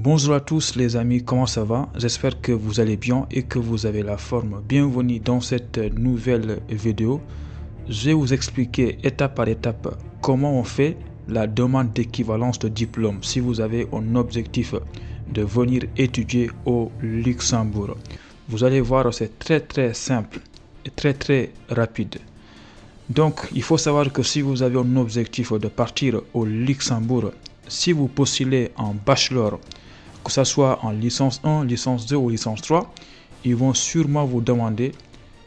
Bonjour à tous les amis, comment ça va? J'espère que vous allez bien et que vous avez la forme. Bienvenue dans cette nouvelle vidéo. Je vais vous expliquer étape par étape comment on fait la demande d'équivalence de diplôme si vous avez un objectif de venir étudier au Luxembourg. Vous allez voir, c'est très simple et très rapide. Donc, il faut savoir que si vous avez un objectif de partir au Luxembourg, si vous postulez en bachelor, que ce soit en licence 1, licence 2 ou licence 3, ils vont sûrement vous demander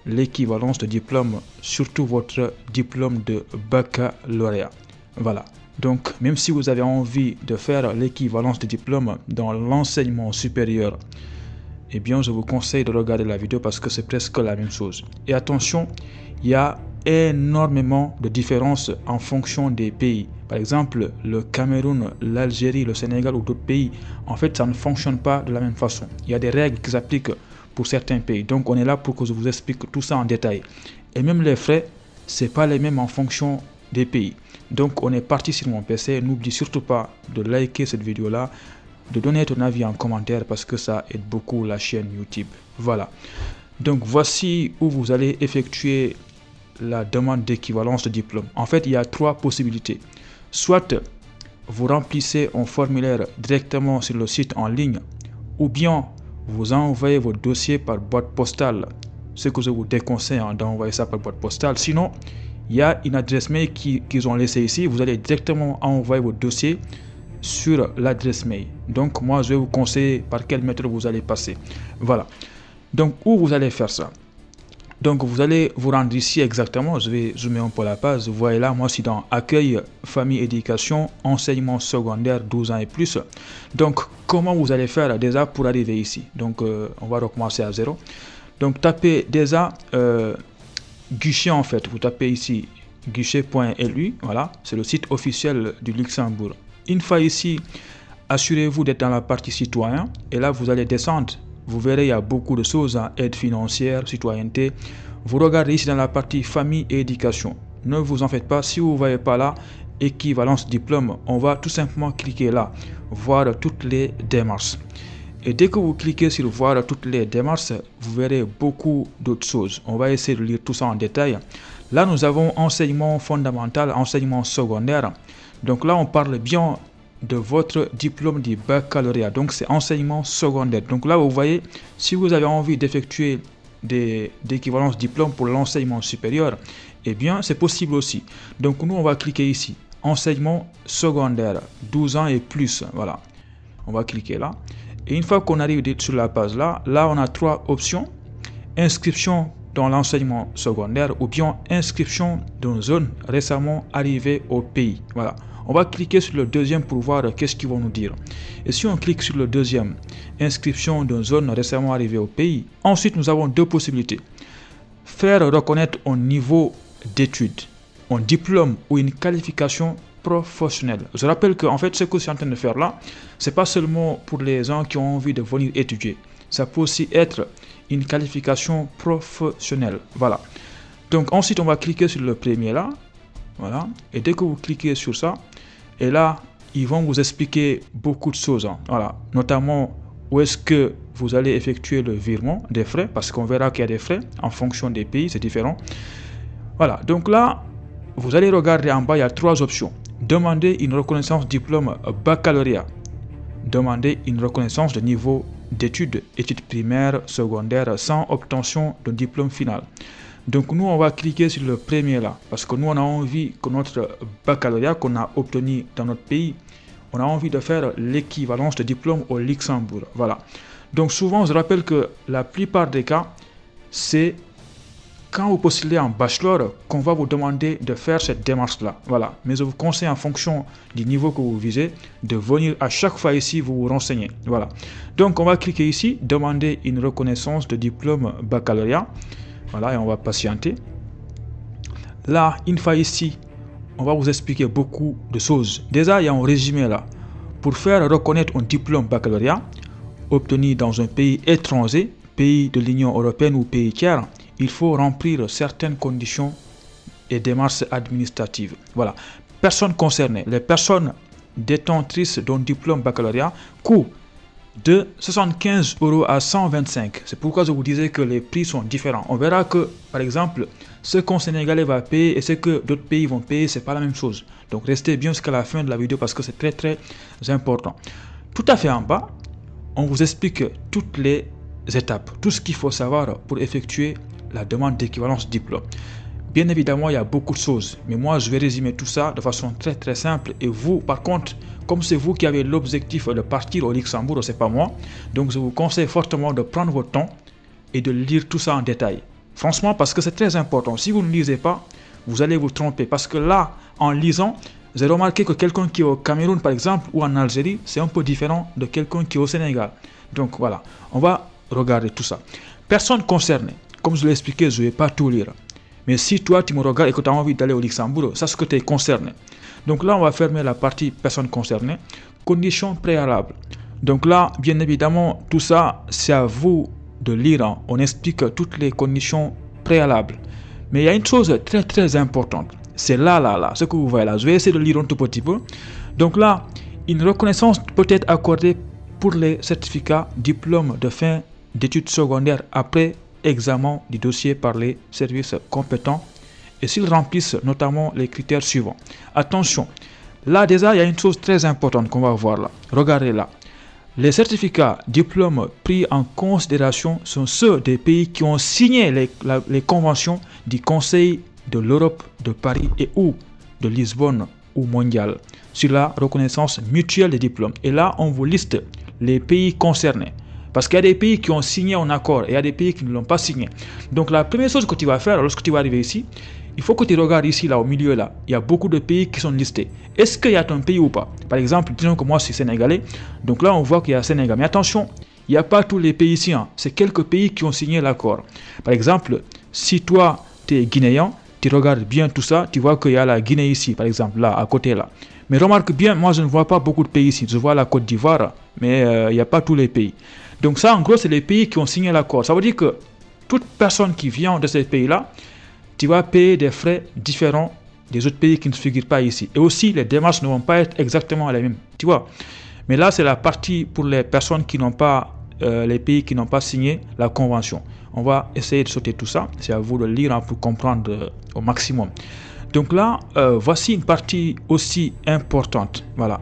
l'équivalence de diplôme, surtout votre diplôme de baccalauréat. Voilà. Donc, même si vous avez envie de faire l'équivalence de diplôme dans l'enseignement supérieur, eh bien, je vous conseille de regarder la vidéo parce que c'est presque la même chose. Et attention, il y a énormément de différences en fonction des pays. Par exemple, le Cameroun, l'Algérie, le Sénégal ou d'autres pays, en fait, ça ne fonctionne pas de la même façon. Il y a des règles qui s'appliquent pour certains pays. Donc, on est là pour que je vous explique tout ça en détail. Et même les frais, c'est pas les mêmes en fonction des pays. Donc, on est parti sur mon PC. N'oublie surtout pas de liker cette vidéo-là, de donner ton avis en commentaire parce que ça aide beaucoup la chaîne YouTube. Voilà. Donc, voici où vous allez effectuer la demande d'équivalence de diplôme. En fait, il y a trois possibilités. Soit vous remplissez un formulaire directement sur le site en ligne, ou bien vous envoyez votre dossier par boîte postale. Ce que je vous déconseille d'envoyer ça par boîte postale. Sinon, il y a une adresse mail qu'ils ont laissée ici. Vous allez directement envoyer votre dossier sur l'adresse mail. Donc, moi, je vais vous conseiller par quelle méthode vous allez passer. Voilà. Donc, où vous allez faire ça? Donc, vous allez vous rendre ici exactement. Je vais zoomer un peu la page. Vous voyez là, moi, je suis dans Accueil, Famille, Éducation, Enseignement secondaire, 12 ans et plus. Donc, comment vous allez faire déjà pour arriver ici? Donc, on va recommencer à zéro. Donc, tapez déjà guichet en fait. Vous tapez ici guichet.lu. Voilà, c'est le site officiel du Luxembourg. Une fois ici, assurez-vous d'être dans la partie citoyen. Et là, vous allez descendre. Vous verrez, il y a beaucoup de choses, aide financière, citoyenneté. Vous regardez ici dans la partie famille et éducation. Ne vous en faites pas. Si vous ne voyez pas là, équivalence diplôme, on va tout simplement cliquer là, voir toutes les démarches. Et dès que vous cliquez sur voir toutes les démarches, vous verrez beaucoup d'autres choses. On va essayer de lire tout ça en détail. Là, nous avons enseignement fondamental, enseignement secondaire. Donc là, on parle bien de votre diplôme du baccalauréat. Donc, c'est enseignement secondaire. Donc là, vous voyez, si vous avez envie d'effectuer d'équivalence diplôme pour l'enseignement supérieur, eh bien, c'est possible aussi. Donc, nous, on va cliquer ici. Enseignement secondaire, 12 ans et plus. Voilà. On va cliquer là. Et une fois qu'on arrive sur la page là, on a trois options. Inscription dans l'enseignement secondaire ou bien inscription dans une zone récemment arrivée au pays. Voilà. On va cliquer sur le deuxième pour voir qu'est-ce qu'ils vont nous dire. Et si on clique sur le deuxième, inscription d'une zone récemment arrivée au pays, ensuite nous avons deux possibilités. Faire reconnaître un niveau d'études, un diplôme ou une qualification professionnelle. Je rappelle que en fait ce que je suis en train de faire là, c'est pas seulement pour les gens qui ont envie de venir étudier. Ça peut aussi être une qualification professionnelle. Voilà. Donc ensuite on va cliquer sur le premier là. Voilà. Et dès que vous cliquez sur ça, et là, ils vont vous expliquer beaucoup de choses. Voilà. Notamment, où est-ce que vous allez effectuer le virement des frais, parce qu'on verra qu'il y a des frais en fonction des pays, c'est différent. Voilà. Donc là, vous allez regarder en bas, il y a trois options. Demandez une reconnaissance diplôme baccalauréat. Demandez une reconnaissance de niveau d'études, études primaires, secondaires, sans obtention de diplôme final. Donc nous, on va cliquer sur le premier là, parce que nous, on a envie que notre baccalauréat qu'on a obtenu dans notre pays, on a envie de faire l'équivalence de diplôme au Luxembourg. Voilà. Donc souvent, je rappelle que la plupart des cas, c'est quand vous postulez en bachelor qu'on va vous demander de faire cette démarche-là. Voilà. Mais je vous conseille en fonction du niveau que vous visez, de venir à chaque fois ici, vous renseigner. Voilà. Donc on va cliquer ici, demander une reconnaissance de diplôme baccalauréat. Voilà, et on va patienter. Là, une fois ici, on va vous expliquer beaucoup de choses. Déjà, il y a un résumé là. Pour faire reconnaître un diplôme baccalauréat obtenu dans un pays étranger, pays de l'Union européenne ou pays tiers, il faut remplir certaines conditions et démarches administratives. Voilà. Personnes concernées, les personnes détentrices d'un diplôme baccalauréat, de 75 € à 125. C'est pourquoi je vous disais que les prix sont différents. On verra que, par exemple, ce qu'un Sénégalais va payer et ce que d'autres pays vont payer, c'est pas la même chose. Donc restez bien jusqu'à la fin de la vidéo parce que c'est très important. Tout à fait en bas, on vous explique toutes les étapes, tout ce qu'il faut savoir pour effectuer la demande d'équivalence diplôme. Bien évidemment, il y a beaucoup de choses, mais moi je vais résumer tout ça de façon très simple. Et vous, par contre, comme c'est vous qui avez l'objectif de partir au Luxembourg, c'est pas moi, donc je vous conseille fortement de prendre votre temps et de lire tout ça en détail. Franchement, parce que c'est très important. Si vous ne lisez pas, vous allez vous tromper. Parce que là, en lisant, j'ai remarqué que quelqu'un qui est au Cameroun, par exemple, ou en Algérie, c'est un peu différent de quelqu'un qui est au Sénégal. Donc voilà, on va regarder tout ça. Personne concernée. Comme je l'ai expliqué, je ne vais pas tout lire. Mais si toi, tu me regardes et que tu as envie d'aller au Luxembourg, sache que tu es concerné. Donc là, on va fermer la partie personnes concernées. Conditions préalables. Donc là, bien évidemment, tout ça, c'est à vous de lire. On explique toutes les conditions préalables. Mais il y a une chose très importante. C'est là, ce que vous voyez là. Je vais essayer de lire un tout petit peu. Donc là, une reconnaissance peut être accordée pour les certificats diplômes de fin d'études secondaires après examen du dossier par les services compétents et s'ils remplissent notamment les critères suivants. Attention, là déjà il y a une chose très importante qu'on va voir là. Regardez là. Les certificats diplômes pris en considération sont ceux des pays qui ont signé les conventions du Conseil de l'Europe de Paris et ou de Lisbonne ou mondiale sur la reconnaissance mutuelle des diplômes. Et là, on vous liste les pays concernés. Parce qu'il y a des pays qui ont signé un accord et il y a des pays qui ne l'ont pas signé. Donc la première chose que tu vas faire lorsque tu vas arriver ici, il faut que tu regardes ici, là, au milieu, là. Il y a beaucoup de pays qui sont listés. Est-ce qu'il y a ton pays ou pas? Par exemple, disons que moi, je suis sénégalais. Donc là, on voit qu'il y a Sénégal. Mais attention, il n'y a pas tous les pays ici. Hein. C'est quelques pays qui ont signé l'accord. Par exemple, si toi, tu es guinéen, tu regardes bien tout ça, tu vois qu'il y a la Guinée ici, par exemple, là, à côté, là. Mais remarque bien, moi, je ne vois pas beaucoup de pays ici. Je vois la Côte d'Ivoire, mais il n'y a pas tous les pays. Donc ça, en gros, c'est les pays qui ont signé l'accord. Ça veut dire que toute personne qui vient de ces pays-là, tu vas payer des frais différents des autres pays qui ne figurent pas ici. Et aussi, les démarches ne vont pas être exactement les mêmes. Tu vois. Mais là, c'est la partie pour les personnes qui n'ont pas, les pays qui n'ont pas signé la convention. On va essayer de sauter tout ça. C'est à vous de lire pour comprendre au maximum. Donc là, voici une partie aussi importante. Voilà.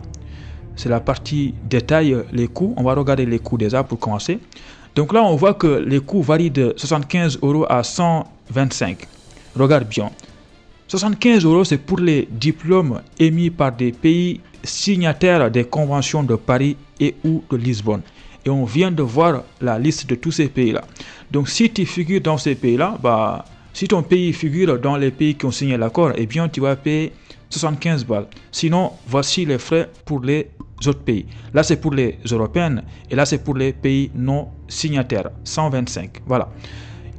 C'est la partie détail, les coûts. On va regarder les coûts déjà pour commencer. Donc là, on voit que les coûts varient de 75 € à 125. Regarde bien. 75 €, c'est pour les diplômes émis par des pays signataires des conventions de Paris et ou de Lisbonne. Et on vient de voir la liste de tous ces pays-là. Donc si tu figures dans ces pays-là, si ton pays figure dans les pays qui ont signé l'accord, eh bien tu vas payer 75 balles. Sinon, voici les frais pour les autres pays. Là, c'est pour les Européennes et là, c'est pour les pays non signataires. 125. Voilà.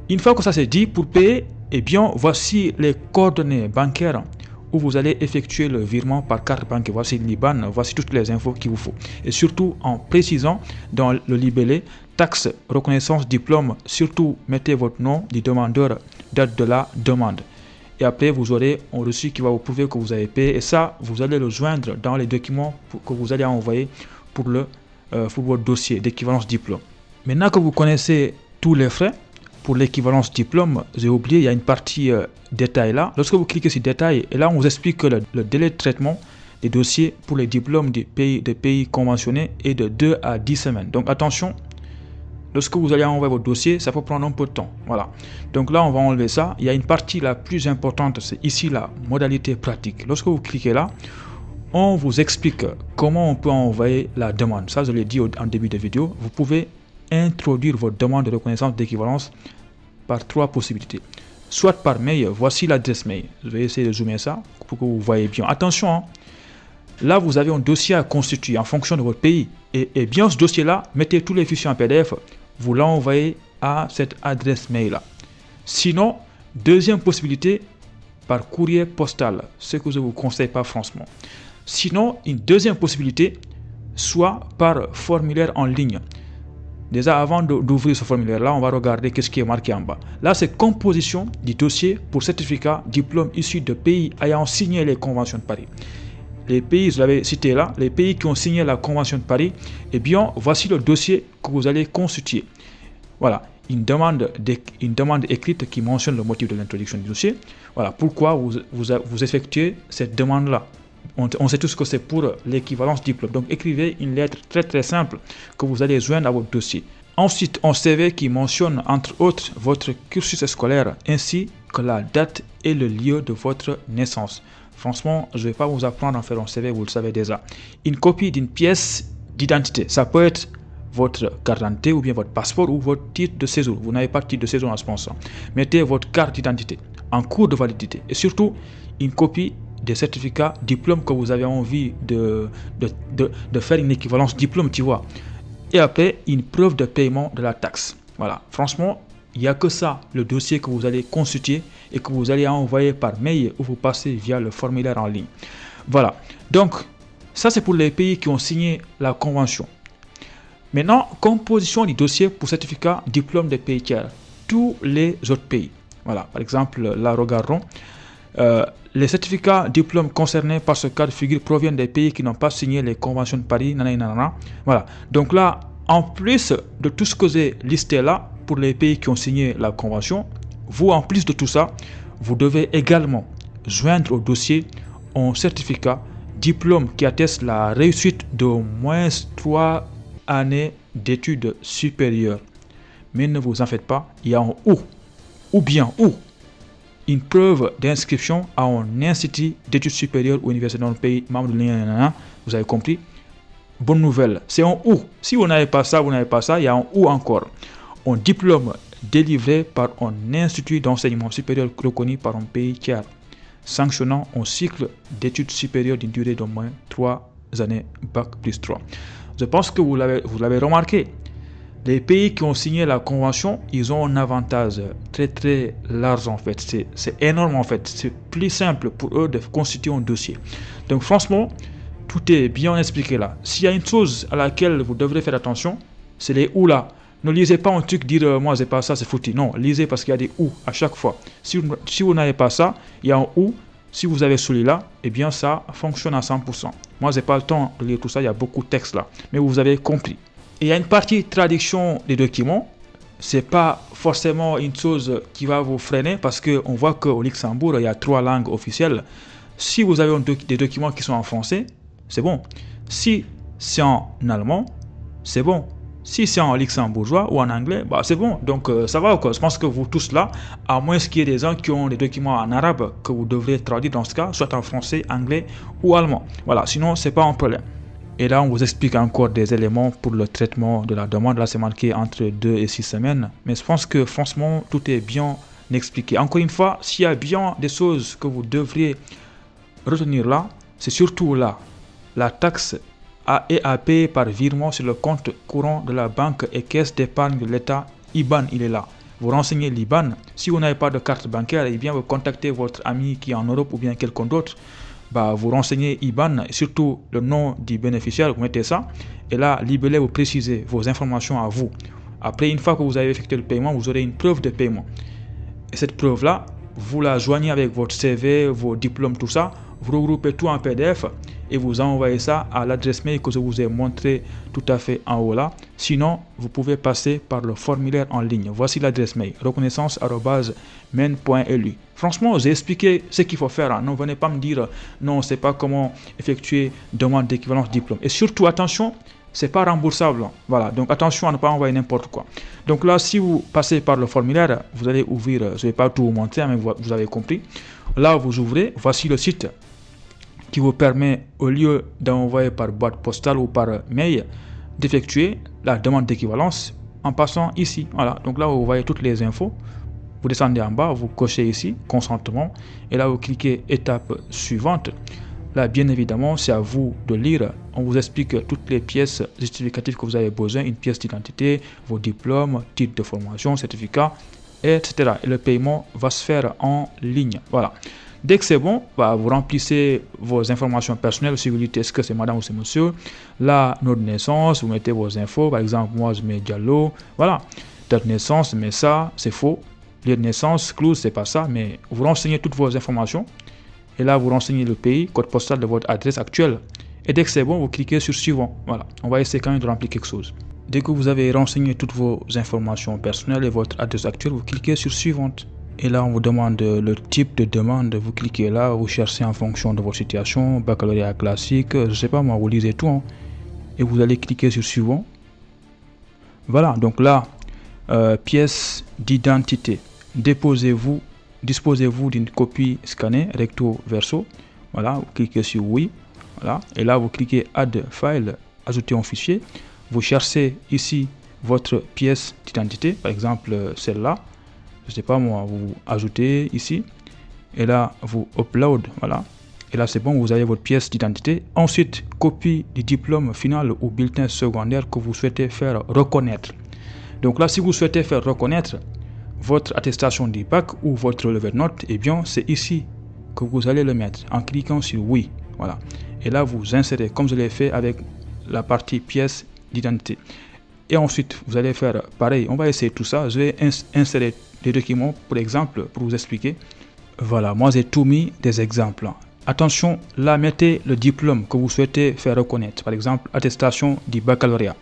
Une fois que ça c'est dit, pour payer, eh bien, voici les coordonnées bancaires où vous allez effectuer le virement par carte bancaire. Voici l'IBAN, voici toutes les infos qu'il vous faut. Et surtout, en précisant dans le libellé, taxe, reconnaissance, diplôme, surtout mettez votre nom du demandeur, date de la demande. Et après, vous aurez un reçu qui va vous prouver que vous avez payé. Et ça, vous allez le joindre dans les documents que vous allez envoyer pour votre dossier d'équivalence diplôme. Maintenant que vous connaissez tous les frais, pour l'équivalence diplôme, j'ai oublié, il y a une partie détail là. Lorsque vous cliquez sur détail, et là, on vous explique que le délai de traitement des dossiers pour les diplômes des pays conventionnés est de 2 à 10 semaines. Donc attention, lorsque vous allez envoyer votre dossier, ça peut prendre un peu de temps. Voilà. Donc là, on va enlever ça. Il y a une partie la plus importante, c'est ici la modalité pratique. Lorsque vous cliquez là, on vous explique comment on peut envoyer la demande. Ça, je l'ai dit en début de vidéo. Vous pouvez introduire votre demande de reconnaissance d'équivalence par 3 possibilités. Soit par mail, voici l'adresse mail. Je vais essayer de zoomer ça pour que vous voyez bien. Attention, hein. Là, vous avez un dossier à constituer en fonction de votre pays. Et bien, ce dossier-là, mettez tous les fichiers en PDF, vous l'envoyez à cette adresse mail-là. Sinon, deuxième possibilité, par courrier postal, ce que je ne vous conseille pas franchement. Sinon, une deuxième possibilité, soit par formulaire en ligne. Déjà, avant d'ouvrir ce formulaire-là, on va regarder qu'est-ce qui est marqué en bas. Là, c'est composition du dossier pour certificat diplôme issu de pays ayant signé les conventions de Paris. les pays, je l'avais cité là, les pays qui ont signé la Convention de Paris, eh bien, voici le dossier que vous allez constituer. Voilà, une demande écrite qui mentionne le motif de l'introduction du dossier. Voilà, pourquoi vous effectuez cette demande-là. On sait tous que c'est pour l'équivalence diplôme. Donc, écrivez une lettre très très simple que vous allez joindre à votre dossier. Ensuite, un CV qui mentionne, entre autres, votre cursus scolaire ainsi que la date et le lieu de votre naissance. Franchement, je ne vais pas vous apprendre à faire un CV, vous le savez déjà. Une copie d'une pièce d'identité. Ça peut être votre carte d'identité ou bien votre passeport ou votre titre de séjour. Vous n'avez pas de titre de séjour en ce moment. Mettez votre carte d'identité en cours de validité. Et surtout, une copie des certificats diplômes que vous avez envie de faire une équivalence diplôme, tu vois. Et après, une preuve de paiement de la taxe. Voilà, franchement, il n'y a que ça, le dossier que vous allez constituer et que vous allez envoyer par mail ou vous passez via le formulaire en ligne. Voilà, donc ça c'est pour les pays qui ont signé la convention. Maintenant, composition du dossier pour certificat diplôme des pays tiers. Tous les autres pays. Voilà, par exemple, là regardons. Les certificats diplômes concernés par ce cas de figure proviennent des pays qui n'ont pas signé les conventions de Paris. Nanana. Voilà. Donc là, en plus de tout ce que j'ai listé là, pour les pays qui ont signé la convention, vous, en plus de tout ça, vous devez également joindre au dossier un certificat diplôme qui atteste la réussite d'au moins 3 années d'études supérieures. Mais ne vous en faites pas, il y a un ou bien une preuve d'inscription à un institut d'études supérieures ou université dans le pays membre de l'Union. Vous avez compris? Bonne nouvelle, c'est un ou. Si vous n'avez pas ça, il y a un ou encore. Un diplôme délivré par un institut d'enseignement supérieur reconnu par un pays tiers, sanctionnant un cycle d'études supérieures d'une durée d'au moins 3 années, bac plus 3. Je pense que vous l'avez remarqué. Les pays qui ont signé la convention, ils ont un avantage très très large en fait. C'est énorme en fait. C'est plus simple pour eux de constituer un dossier. Donc franchement, tout est bien expliqué là. S'il y a une chose à laquelle vous devrez faire attention, c'est les ou là. Ne lisez pas un truc dire moi j'ai pas ça, c'est foutu. Non, lisez parce qu'il y a des ou à chaque fois. Si vous n'avez pas ça, il y a un ou. Si vous avez celui-là, eh bien ça fonctionne à 100%. Moi j'ai pas le temps de lire tout ça, il y a beaucoup de textes là. Mais vous avez compris. Il y a une partie traduction des documents. C'est pas forcément une chose qui va vous freiner parce qu'on voit qu'au Luxembourg, il y a 3 langues officielles. Si vous avez des documents qui sont en français, c'est bon. Si c'est en allemand, c'est bon. Si c'est en luxembourgeois ou en anglais, bah c'est bon. Donc ça va quoi. Je pense que vous tous là, à moins qu'il y ait des gens qui ont des documents en arabe que vous devrez traduire dans ce cas, soit en français, anglais ou allemand. Voilà, sinon c'est pas un problème. Et là, on vous explique encore des éléments pour le traitement de la demande. Là, c'est marqué entre 2 et 6 semaines. Mais je pense que franchement, tout est bien expliqué. Encore une fois, s'il y a bien des choses que vous devriez retenir là, c'est surtout là. La taxe est à payer par virement sur le compte courant de la banque et caisse d'épargne de l'État. IBAN, il est là. Vous renseignez l'IBAN. Si vous n'avez pas de carte bancaire, eh bien, vous contactez votre ami qui est en Europe ou bien quelqu'un d'autre. Bah, vous renseignez IBAN et surtout le nom du bénéficiaire, vous mettez ça. Et là, libellé, vous précisez vos informations à vous. Après, une fois que vous avez effectué le paiement, vous aurez une preuve de paiement. Et cette preuve-là, vous la joignez avec votre CV, vos diplômes, tout ça. Vous regroupez tout en PDF et vous envoyez ça à l'adresse mail que je vous ai montré tout à fait en haut là. Sinon, vous pouvez passer par le formulaire en ligne. Voici l'adresse mail, reconnaissance@men.lu. Franchement, j'ai expliqué ce qu'il faut faire. Ne venez pas me dire non, c'est pas comment effectuer demande d'équivalence diplôme. Et surtout, attention, c'est pas remboursable. Voilà, donc attention à ne pas envoyer n'importe quoi. Donc là, si vous passez par le formulaire, vous allez ouvrir, je vais pas tout vous montrer, mais vous avez compris. Là, vous ouvrez, voici le site qui vous permet, au lieu d'envoyer par boîte postale ou par mail, d'effectuer la demande d'équivalence en passant ici. Voilà, donc là, vous voyez toutes les infos. Vous descendez en bas, vous cochez ici, consentement, et là, vous cliquez étape suivante. Là, bien évidemment, c'est à vous de lire. On vous explique toutes les pièces justificatives que vous avez besoin, une pièce d'identité, vos diplômes, titre de formation, certificat, etc. Et le paiement va se faire en ligne. Voilà. Dès que c'est bon, bah, vous remplissez vos informations personnelles. Si vous dites est-ce que c'est madame ou c'est monsieur. Là, nom de naissance, vous mettez vos infos. Par exemple, moi, je mets Diallo. Voilà. Date de naissance, mais ça, c'est faux. Lieu de naissance, clause, c'est pas ça. Mais vous renseignez toutes vos informations. Et là, vous renseignez le pays, code postal de votre adresse actuelle. Et dès que c'est bon, vous cliquez sur suivant. Voilà, on va essayer quand même de remplir quelque chose. Dès que vous avez renseigné toutes vos informations personnelles et votre adresse actuelle, vous cliquez sur suivante. Et là, on vous demande le type de demande. Vous cliquez là, vous cherchez en fonction de votre situation, baccalauréat classique, je sais pas moi, vous lisez tout. Et vous allez cliquer sur suivant. Voilà, donc là, pièce d'identité. Disposez-vous d'une copie scannée recto verso. Voilà, vous cliquez sur oui. Voilà, et là, vous cliquez add file, ajouter un fichier. Vous cherchez ici votre pièce d'identité, par exemple celle-là. Je sais pas moi, vous ajoutez ici. Et là, vous upload, voilà. Et là, c'est bon, vous avez votre pièce d'identité. Ensuite, copie du diplôme final ou bulletin secondaire que vous souhaitez faire reconnaître. Donc là, si vous souhaitez faire reconnaître votre attestation du bac ou votre relevé de notes, eh bien, c'est ici que vous allez le mettre en cliquant sur oui. Voilà. Et là, vous insérez, comme je l'ai fait avec la partie pièce d'identité. Et ensuite, vous allez faire pareil. On va essayer tout ça. Je vais insérer des documents, pour exemple, pour vous expliquer. Voilà, moi, j'ai tout mis des exemples. Attention, là, mettez le diplôme que vous souhaitez faire reconnaître. Par exemple, attestation du baccalauréat.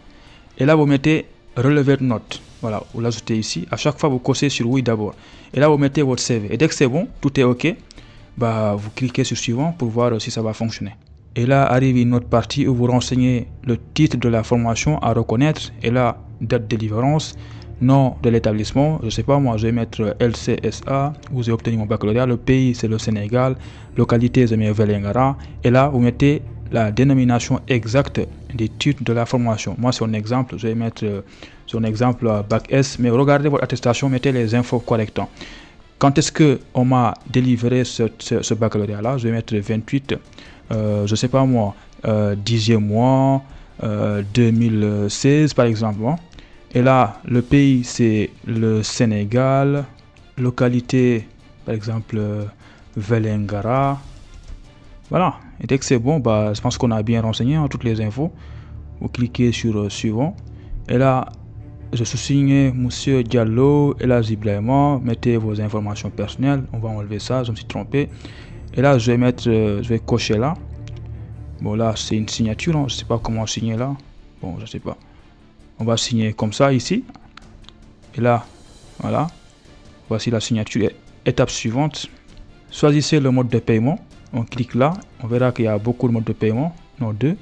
Et là, vous mettez relevé de notes. Voilà, vous l'ajoutez ici. À chaque fois, vous cochez sur oui d'abord. Et là, vous mettez votre CV. Et dès que c'est bon, tout est OK, bah, vous cliquez sur suivant pour voir si ça va fonctionner. Et là, arrive une autre partie où vous renseignez le titre de la formation à reconnaître. Et là, date de délivrance, nom de l'établissement. Je ne sais pas, moi, je vais mettre LCSA. Vous avez obtenu mon baccalauréat. Le pays, c'est le Sénégal. Localité, je mets Vélingara. Et là, vous mettez la dénomination exacte du titre de la formation. Moi, c'est un exemple. Je vais mettre son exemple bac S. Mais regardez votre attestation, mettez les infos correctement. Quand est-ce qu'on m'a délivré ce baccalauréat-là? Je vais mettre 28, je ne sais pas moi, 10e mois, 2016 par exemple. Et là, le pays, c'est le Sénégal. Localité, par exemple, Vélingara. Voilà. Et dès que c'est bon, bah, je pense qu'on a bien renseigné toutes les infos. Vous cliquez sur suivant. Et là, je sous-signe Monsieur Diallo et là, Ibrahima. Mettez vos informations personnelles. On va enlever ça. Je me suis trompé. Et là, je vais cocher là. Bon, là, c'est une signature. Je ne sais pas comment signer là. Bon, je ne sais pas. On va signer comme ça ici. Et là, voilà. Voici la signature. Étape suivante. Choisissez le mode de paiement. On clique là. On verra qu'il y a beaucoup de modes de paiement. Non, 2.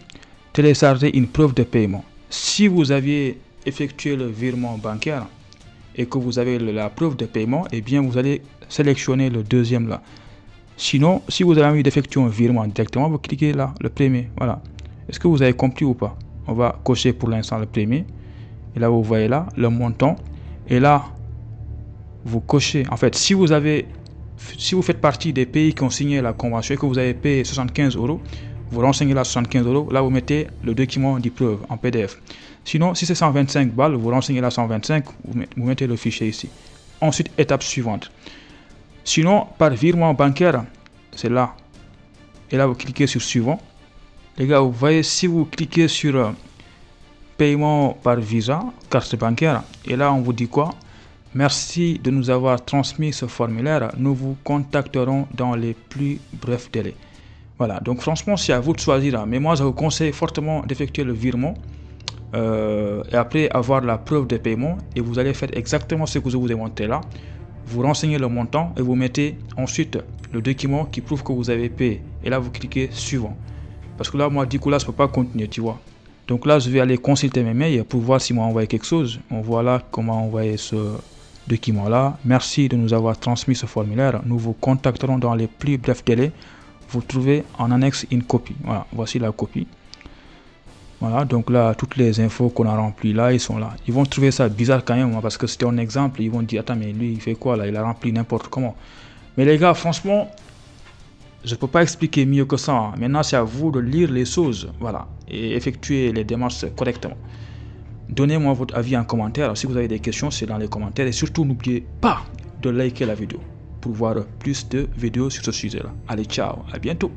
Télécharger une preuve de paiement. Si vous aviez effectué le virement bancaire et que vous avez la preuve de paiement, eh bien, vous allez sélectionner le deuxième là. Sinon, si vous avez envie d'effectuer un virement directement, vous cliquez là, le premier. Voilà. Est-ce que vous avez compris ou pas? On va cocher pour l'instant le premier. Et là, vous voyez là, le montant. Et là, vous cochez. En fait, si vous faites partie des pays qui ont signé la convention et que vous avez payé 75 €, vous renseignez là 75 €. Là, vous mettez le document de preuve en PDF. Sinon, si c'est 125 balles, vous renseignez là 125, vous mettez le fichier ici. Ensuite, étape suivante. Sinon, par virement bancaire, c'est là. Et là, vous cliquez sur suivant. Les gars, vous voyez, si vous cliquez sur paiement par Visa, carte bancaire, et là, on vous dit quoi? Merci de nous avoir transmis ce formulaire. Nous vous contacterons dans les plus brefs délais. Voilà, donc franchement, c'est à vous de choisir. Mais moi, je vous conseille fortement d'effectuer le virement et après avoir la preuve de paiement. Et vous allez faire exactement ce que je vous ai montré là. Vous renseignez le montant et vous mettez ensuite le document qui prouve que vous avez payé. Et là, vous cliquez suivant. Parce que là, moi, du coup, là, je ne peux pas continuer, tu vois. Donc là, je vais aller consulter mes mails pour voir s'ils m'ont envoyé quelque chose. On voit là comment envoyer ce document-là. Merci de nous avoir transmis ce formulaire. Nous vous contacterons dans les plus brefs délais. Vous trouvez en annexe une copie. Voilà, voici la copie. Voilà, donc là, toutes les infos qu'on a remplies là, ils sont là. Ils vont trouver ça bizarre quand même, parce que c'était un exemple. Ils vont dire, attends, mais lui, il fait quoi là? Il a rempli n'importe comment. Mais les gars, franchement, je ne peux pas expliquer mieux que ça. Maintenant, c'est à vous de lire les choses, voilà, et effectuer les démarches correctement. Donnez-moi votre avis en commentaire. Si vous avez des questions, c'est dans les commentaires. Et surtout, n'oubliez pas de liker la vidéo pour voir plus de vidéos sur ce sujet-là. Allez, ciao, à bientôt.